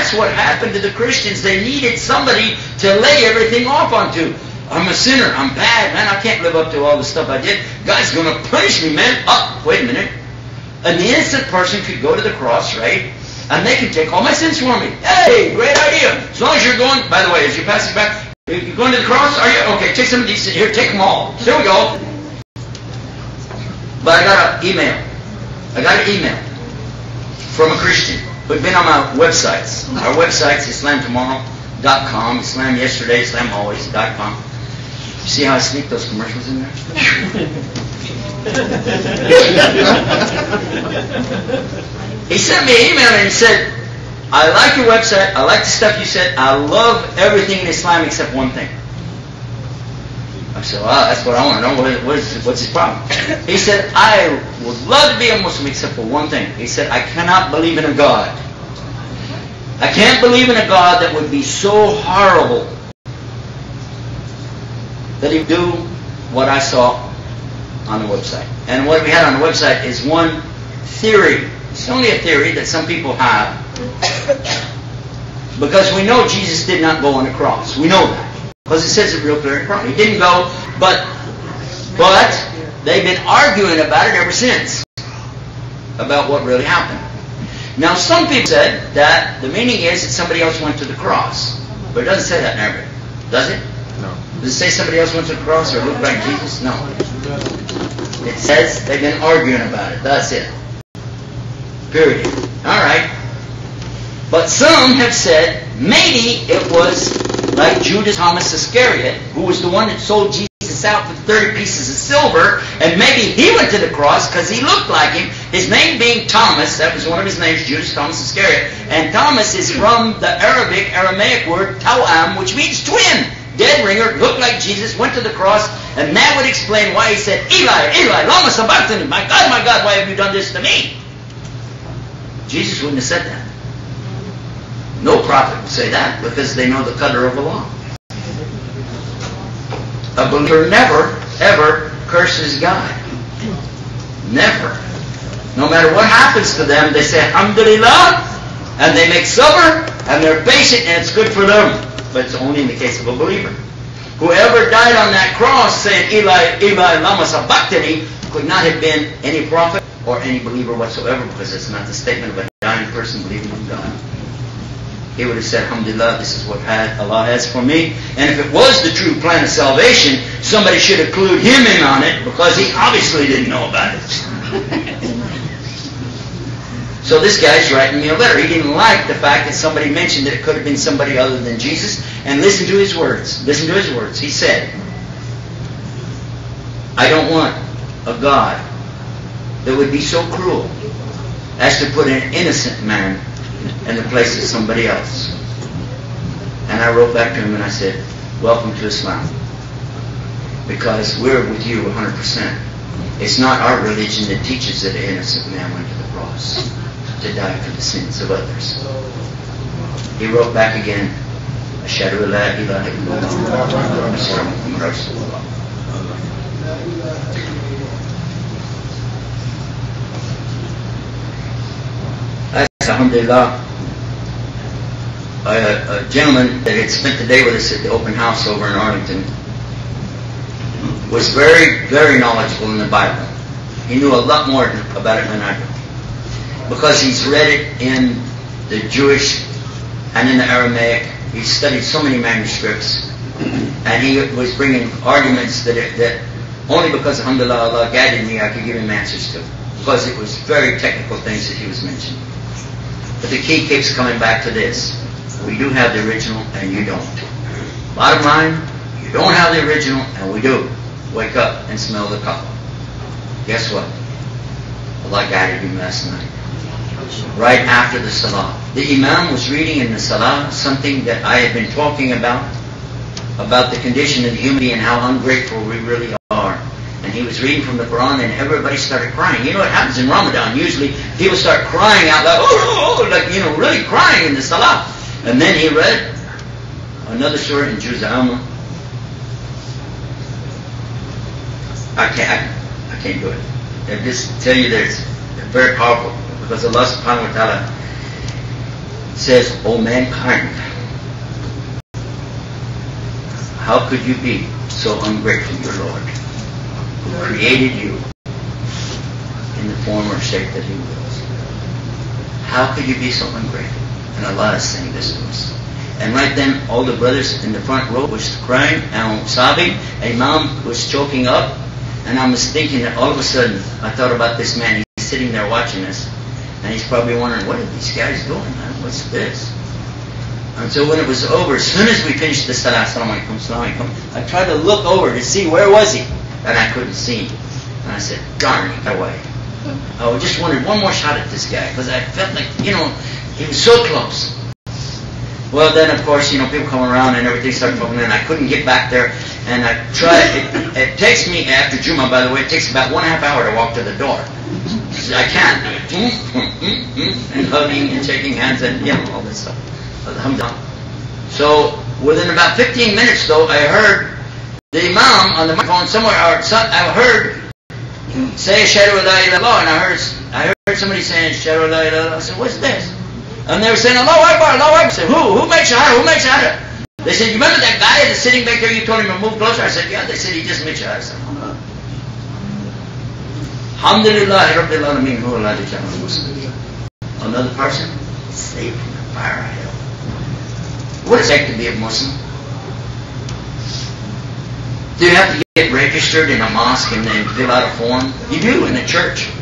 that's what happened to the Christians. They needed somebody to lay everything off onto. I'm a sinner. I'm bad, man. I can't live up to all the stuff I did. God's going to punish me, man. Oh, wait a minute. An innocent person could go to the cross, right? And they can take all my sins for me. Hey, great idea. As long as you're going, by the way, as you're passing back, you're going to the cross? Are you? Okay, take some of these. Here, take them all. Here we go. But I got an email. From a Christian. We've been on our websites. Our website's IslamTomorrow.com, Islam yesterday, IslamAlways.com. You see how I sneak those commercials in there? He sent me an email and he said, I like your website, I like the stuff you said, I love everything in Islam except one thing. I said, well, that's what I want to know. What's his problem? He said, I would love to be a Muslim except for one thing. He said, I cannot believe in a God. I can't believe in a God that would be so horrible that he'd do what I saw on the website. And what we had on the website is one theory. It's only a theory that some people have. Because we know Jesus did not go on the cross. We know that. Because it says it real clear in the Quran. He didn't go, but they've been arguing about it ever since. About what really happened. Now some people said that the meaning is that somebody else went to the cross. But it doesn't say that in Arabic. Does it? No. Does it say somebody else went to the cross or looked like Jesus? No. It says they've been arguing about it. That's it. Period. Alright. But some have said maybe it was like Judas Thomas Iscariot, who was the one that sold Jesus out for 30 pieces of silver, and maybe he went to the cross because he looked like him, his name being Thomas. That was one of his names, Judas Thomas Iscariot. And Thomas is from the Aramaic word Tawam, which means twin. Dead ringer, looked like Jesus, went to the cross, and that would explain why he said, Eli, Eli, lama sabachthani, my God, why have you done this to me? Jesus wouldn't have said that. No prophet would say that because they know the qadr of Allah. A believer never, ever curses God. Never. No matter what happens to them, they say, Alhamdulillah, and they make sabr, and they're patient, and it's good for them. But it's only in the case of a believer. Whoever died on that cross saying, Eli, Eli, lama sabachthani, could not have been any prophet or any believer whatsoever, because it's not the statement of a dying person believing in God. He would have said, Alhamdulillah, this is what Allah has for me. And if it was the true plan of salvation, somebody should have clued him in on it, because he obviously didn't know about it. So this guy's writing me a letter. He didn't like the fact that somebody mentioned that it could have been somebody other than Jesus. And listen to his words. Listen to his words. He said, I don't want a God that would be so cruel as to put an innocent man in the place of somebody else. And I wrote back to him and I said, welcome to Islam. Because we're with you 100%. It's not our religion that teaches that an innocent man went to the cross to die for the sins of others. He wrote back again, Ashhadu an la ilaha illallah, Ashhadu anna Rasulullah. Alhamdulillah, a gentleman that had spent the day with us at the open house over in Arlington was very, very knowledgeable in the Bible. He knew a lot more about it than I do, because he's read it in the Jewish and in the Aramaic. He studied so many manuscripts, and he was bringing arguments that only because alhamdulillah Allah guided me, I could give him answers to, because it was very technical things that he was mentioning. But the key keeps coming back to this. We do have the original and you don't. Bottom line, you don't have the original and we do. Wake up and smell the coffee. Guess what? Allah guided him last night. Right after the salah. The Imam was reading in the salah something that I had been talking about the condition of the humanity and how ungrateful we really are. And he was reading from the Quran and everybody started crying. You know what happens in Ramadan? Usually people start crying out loud, like, really crying in the salah. And then he read another surah in Juz Amma. I can't do it. I just tell you that it's very powerful, because Allah subhanahu wa ta'ala says, O mankind, how could you be so ungrateful to your Lord, who created you in the form or shape that He wills? How could you be so ungrateful? And Allah is saying this to us. And right then, all the brothers in the front row was crying and sobbing. Imam was choking up. And I was thinking that all of a sudden, I thought about this man. He's sitting there watching us. And he's probably wondering, what are these guys doing, man? What's this? And so when it was over, as soon as we finished the salah, assalamu alaikum, assalamu alaikum, I tried to look over to see where was he. And I couldn't see him. And I said, darn, he got away. I just wanted one more shot at this guy. Because I felt like, he was so close. Well, then, of course, people come around and everything started talking, and I couldn't get back there. And I tried. It takes me, after Jummah, by the way, it takes about 1.5 hours to walk to the door. I can't. And hugging and shaking hands and, all this stuff. Alhamdulillah. So, within about 15 minutes, though, I heard the Imam on the microphone somewhere, I heard say, Ashhadu la ilaha illallah, and I heard somebody saying, Ashhadu la ilaha illallah. I said, what's this? And they were saying, Allahu Akbar, Allahu Akbar. I said, who made shahada? Who made shahada? They said, you remember that guy that's sitting back there, you told him to move closer? I said, yeah. They said, he just made shahada. I said, Alhamdulillah, Rabbil Alameen, who Allah Jalla Muslim. Another person, saved from the fire of hell. What is it to be a Muslim? Do you have to get registered in a mosque and then fill out a form? You do in the church.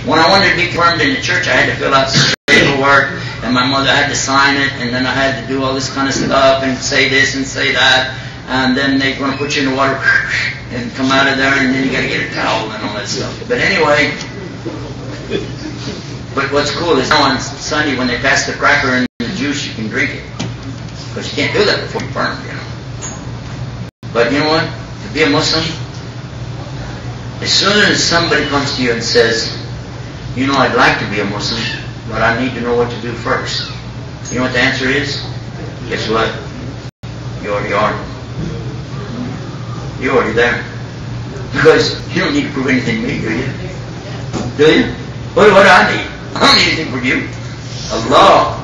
When I wanted to be confirmed in the church, I had to fill out paperwork, and my mother had to sign it, and then I had to do all this kind of stuff and say this and say that, and then they're going to put you in the water and come out of there, and then you got to get a towel and all that stuff. But anyway, but what's cool is now on Sunday when they pass the cracker and the juice, you can drink it, because you can't do that before you burn, But you know what? To be a Muslim, as soon as somebody comes to you and says, I'd like to be a Muslim, but I need to know what to do first. You know what the answer is? Guess what? You already are. You're already there. Because you don't need to prove anything to me, do you? Do you? What do I need? I don't need anything from you. Allah,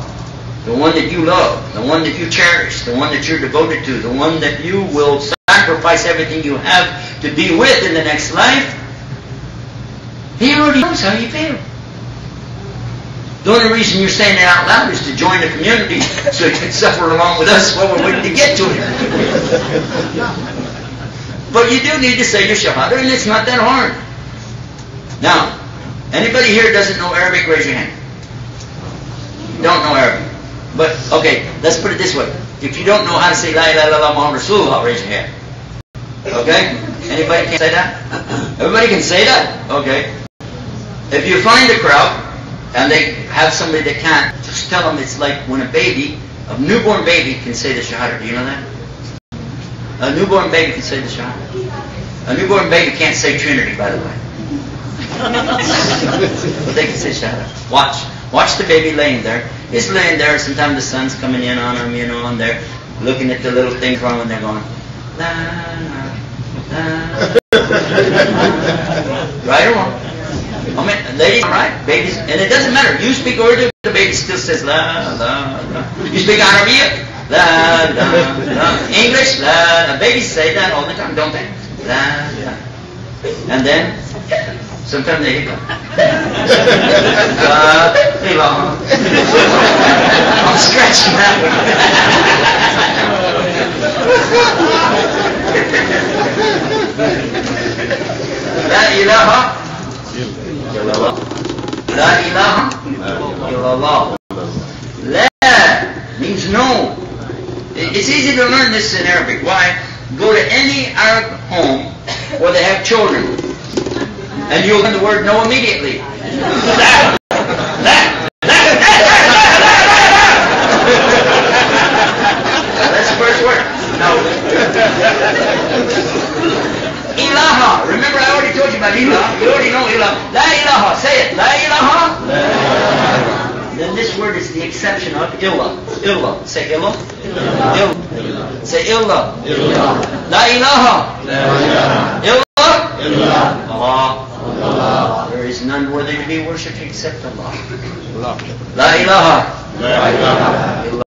the one that you love, the one that you cherish, the one that you're devoted to, the one that you will sacrifice everything you have to be with in the next life, He already knows how you feel. The only reason you're saying it out loud is to join the community so you can suffer along with us while we're waiting to get to it. But you do need to say your shahada, and it's not that hard. Now, anybody here doesn't know Arabic, raise your hand. Don't know Arabic. But, okay, let's put it this way. If you don't know how to say La ilaha illallah Muhammad Rasulullah, raise your hand. Okay? Anybody can say that? Everybody can say that? Okay. If you find a crowd, and they have somebody that can't, just tell them it's like when a newborn baby can say the shahada. Do you know that? A newborn baby can say the shahada. A newborn baby can't say Trinity, by the way. But they can say shahada. Watch the baby laying there. He's laying there, sometimes the sun's coming in on him, and they're looking at the little thing from and they're going, la, la, la. Right or wrong? I mean, ladies, right? Babies, and it doesn't matter. You speak Urdu, the baby still says la, la, la. You speak Arabic, la, la, la. English, la, la. Babies say that all the time, don't they? La, la. And then, sometimes they hiccup. La, la. I'm scratching that one. La ilaha La ilaha illallah. La means no. It's easy to learn this in Arabic. Why? Go to any Arab home where they have children, and you'll learn the word no immediately. That's the first word. No. Ilaha. Remember, I already told you about ilaha. You already know ilaha. La ilaha. Say it. La ilaha. Then this word is the exception of illah. Illah. Say illah. Illah. Say illah. La ilaha. Illah. Allah. Very is none worthy to be worshipped except Allah. Allah. La ilaha La ilaha